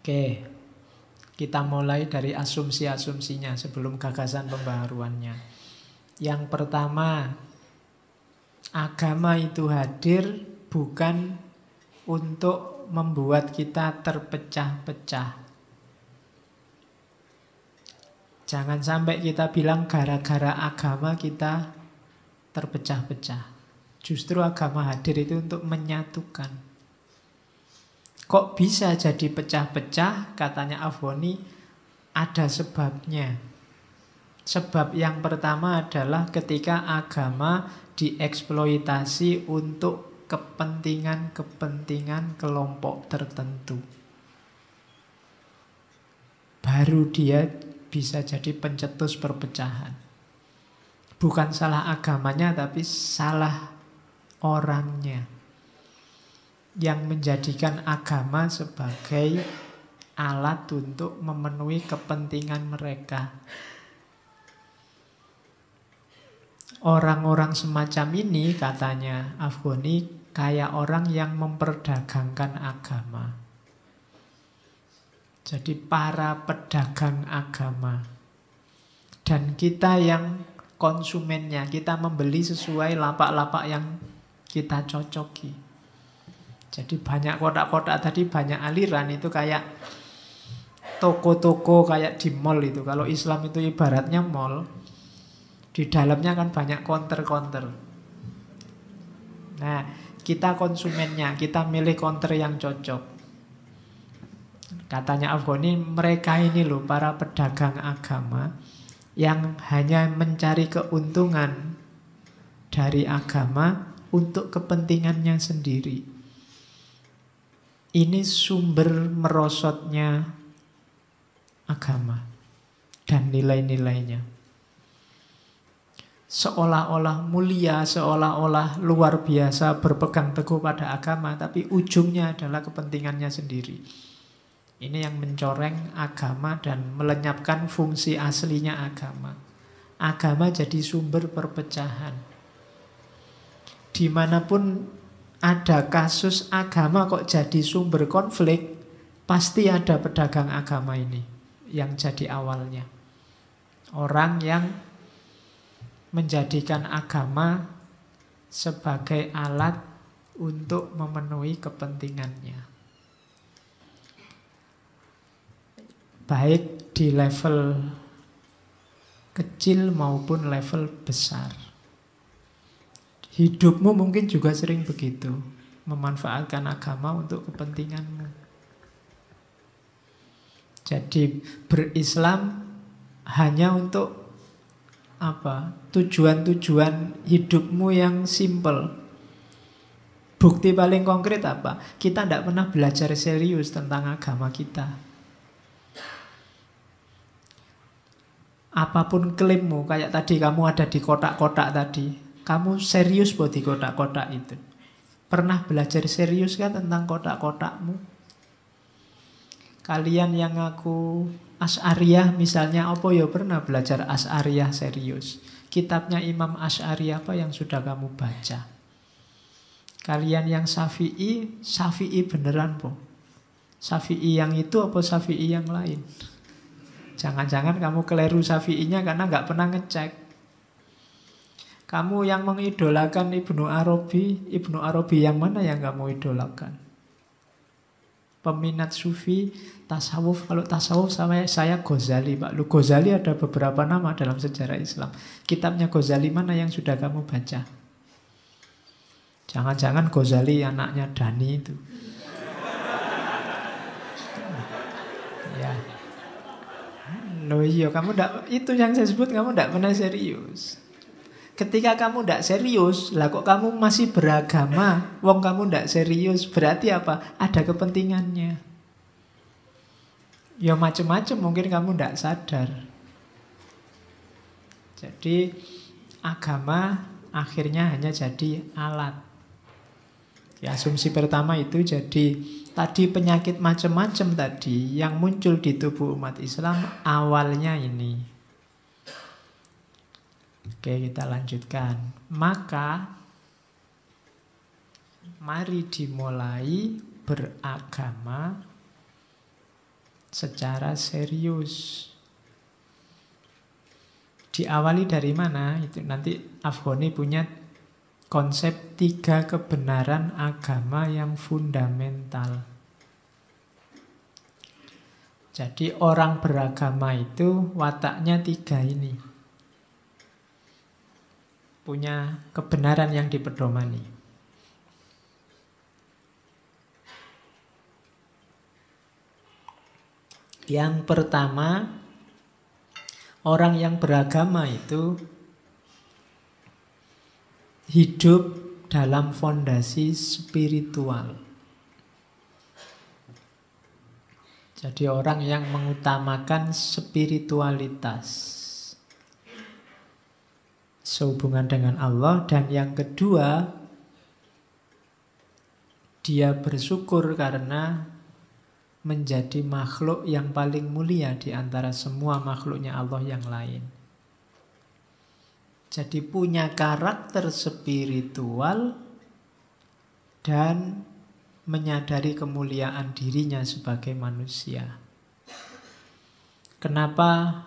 Oke, kita mulai dari asumsi-asumsinya sebelum gagasan pembaharuannya. Yang pertama, agama itu hadir bukan untuk membuat kita terpecah-pecah. Jangan sampai kita bilang gara-gara agama kita terpecah-pecah. Justru agama hadir itu untuk menyatukan. Kok bisa jadi pecah-pecah? Katanya Afghani, ada sebabnya. Sebab yang pertama adalah ketika agama dieksploitasi untuk kepentingan-kepentingan kelompok tertentu. Baru dia bisa jadi pencetus perpecahan. Bukan salah agamanya, tapi salah orangnya yang menjadikan agama sebagai alat untuk memenuhi kepentingan mereka. Orang-orang semacam ini, katanya Afghani, kayak orang yang memperdagangkan agama. Jadi para pedagang agama. Dan kita yang konsumennya, kita membeli sesuai lapak-lapak yang kita cocoki. Jadi banyak kotak-kotak tadi, banyak aliran, itu kayak toko-toko kayak di mall itu. Kalau Islam itu ibaratnya mall, di dalamnya kan banyak counter-counter. Nah, kita konsumennya, kita milih counter yang cocok. Katanya Afghani, mereka ini loh para pedagang agama yang hanya mencari keuntungan dari agama untuk kepentingannya sendiri. Ini sumber merosotnya agama dan nilai-nilainya. Seolah-olah mulia, seolah-olah luar biasa berpegang teguh pada agama, tapi ujungnya adalah kepentingannya sendiri. Ini yang mencoreng agama dan melenyapkan fungsi aslinya agama. Agama jadi sumber perpecahan. Dimanapun ada kasus agama kok jadi sumber konflik, pasti ada pedagang agama ini yang jadi awalnya. Orang yang menjadikan agama sebagai alat untuk memenuhi kepentingannya. Baik di level kecil maupun level besar. Hidupmu mungkin juga sering begitu, memanfaatkan agama untuk kepentinganmu. Jadi berislam hanya untuk apa? Tujuan-tujuan hidupmu yang simple. Bukti paling konkret apa? Kita tidak pernah belajar serius tentang agama kita. Apapun klaimmu, kayak tadi kamu ada di kotak-kotak tadi, kamu serius buat di kotak-kotak itu. Pernah belajar serius kan tentang kotak-kotakmu? Kalian yang ngaku Asy'ariyah misalnya, apa ya pernah belajar Asy'ariyah serius? Kitabnya Imam Asy'ari apa yang sudah kamu baca? Kalian yang Syafi'i, Syafi'i beneran po? Syafi'i yang itu apa Syafi'i yang lain? Jangan-jangan kamu keliru Syafi'inya karena nggak pernah ngecek. Kamu yang mengidolakan Ibnu Arabi yang mana yang kamu idolakan? Peminat sufi, tasawuf. Kalau tasawuf sama saya Ghazali, Pak. Lu Ghazali ada beberapa nama dalam sejarah Islam. Kitabnya Ghazali mana yang sudah kamu baca? Jangan-jangan Ghazali anaknya Dani itu. Ya. Loh iya, kamu ndak, itu yang saya sebut kamu ndak pernah serius. Ketika kamu ndak serius, lah kok kamu masih beragama? Wong kamu ndak serius, berarti apa? Ada kepentingannya. Ya macam-macam, mungkin kamu ndak sadar. Jadi agama akhirnya hanya jadi alat. Ya, asumsi pertama itu jadi tadi penyakit macam-macam tadi yang muncul di tubuh umat Islam awalnya ini. Oke, kita lanjutkan. Maka mari dimulai beragama secara serius. Diawali dari mana? Itu nanti Afghani punya konsep 3 kebenaran agama yang fundamental. Jadi orang beragama itu wataknya 3 ini. Punya kebenaran yang dipedomani. Yang pertama, orang yang beragama itu hidup dalam fondasi spiritual. Jadi orang yang mengutamakan spiritualitas, sehubungan dengan Allah. Dan yang kedua, dia bersyukur karena menjadi makhluk yang paling mulia di antara semua makhluknya Allah yang lain. Jadi punya karakter spiritual dan menyadari kemuliaan dirinya sebagai manusia. Kenapa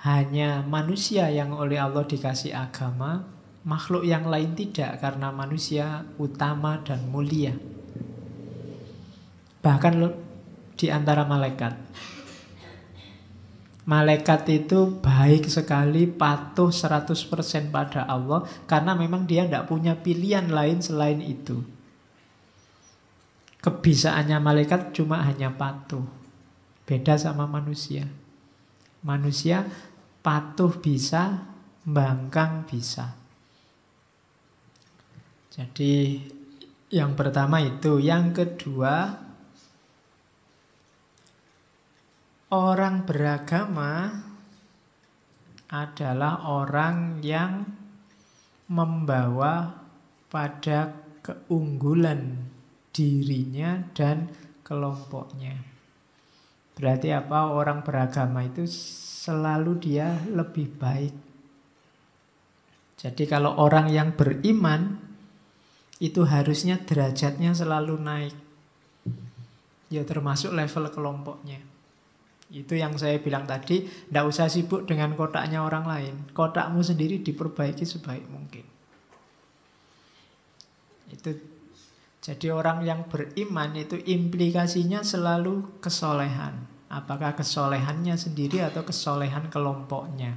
hanya manusia yang oleh Allah dikasih agama, makhluk yang lain tidak? Karena manusia utama dan mulia. Bahkan di antara malaikat. Malaikat itu baik sekali, patuh 100% pada Allah, karena memang dia tidak punya pilihan lain selain itu. Kebisaannya malaikat cuma hanya patuh. Beda sama manusia. Manusia patuh bisa, mbangkang bisa. Jadi yang pertama itu. Yang kedua, orang beragama adalah orang yang membawa pada keunggulan dirinya dan kelompoknya. Berarti apa? Orang beragama itu selalu dia lebih baik. Jadi kalau orang yang beriman itu harusnya derajatnya selalu naik. Ya termasuk level kelompoknya. Itu yang saya bilang tadi, tidak usah sibuk dengan kotaknya orang lain. Kotakmu sendiri diperbaiki sebaik mungkin. Itu. Jadi orang yang beriman itu implikasinya selalu kesolehan. Apakah kesolehannya sendiri atau kesolehan kelompoknya.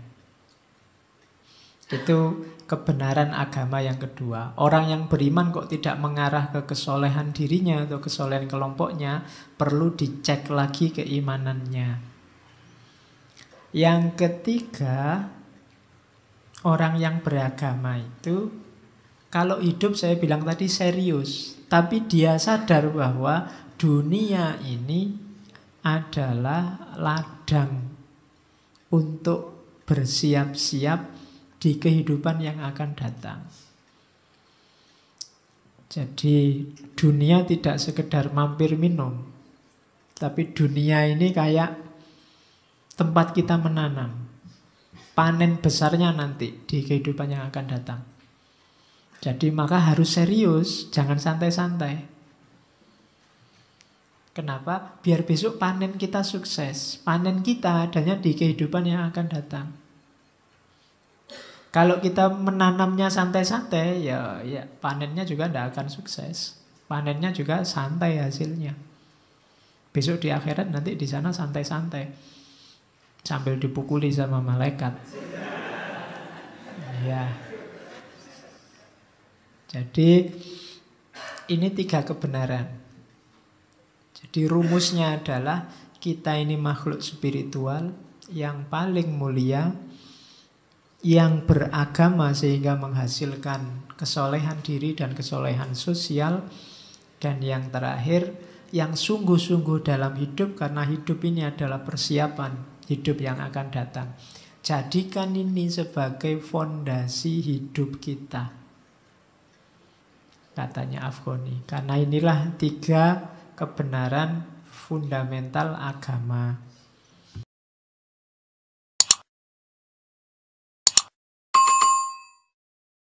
Itu kebenaran agama yang kedua. Orang yang beriman kok tidak mengarah ke kesolehan dirinya atau kesolehan kelompoknya, perlu dicek lagi keimanannya. Yang ketiga, orang yang beragama itu kalau hidup saya bilang tadi serius. Tapi dia sadar bahwa dunia ini adalah ladang untuk bersiap-siap di kehidupan yang akan datang. Jadi dunia tidak sekedar mampir minum. Tapi dunia ini kayak tempat kita menanam. Panen besarnya nanti di kehidupan yang akan datang. Jadi maka harus serius, jangan santai-santai. Kenapa? Biar besok panen kita sukses. Panen kita adanya di kehidupan yang akan datang. Kalau kita menanamnya santai-santai, ya panennya juga tidak akan sukses. Panennya juga santai hasilnya. Besok di akhirat nanti di sana santai-santai. Sambil dipukuli sama malaikat. Ya. Jadi ini 3 kebenaran. Jadi rumusnya adalah kita ini makhluk spiritual yang paling mulia, yang beragama sehingga menghasilkan kesolehan diri dan kesolehan sosial. Dan yang terakhir, yang sungguh-sungguh dalam hidup, karena hidup ini adalah persiapan hidup yang akan datang. Jadikan ini sebagai fondasi hidup kita, katanya Afghani. Karena inilah 3 kebenaran fundamental agama.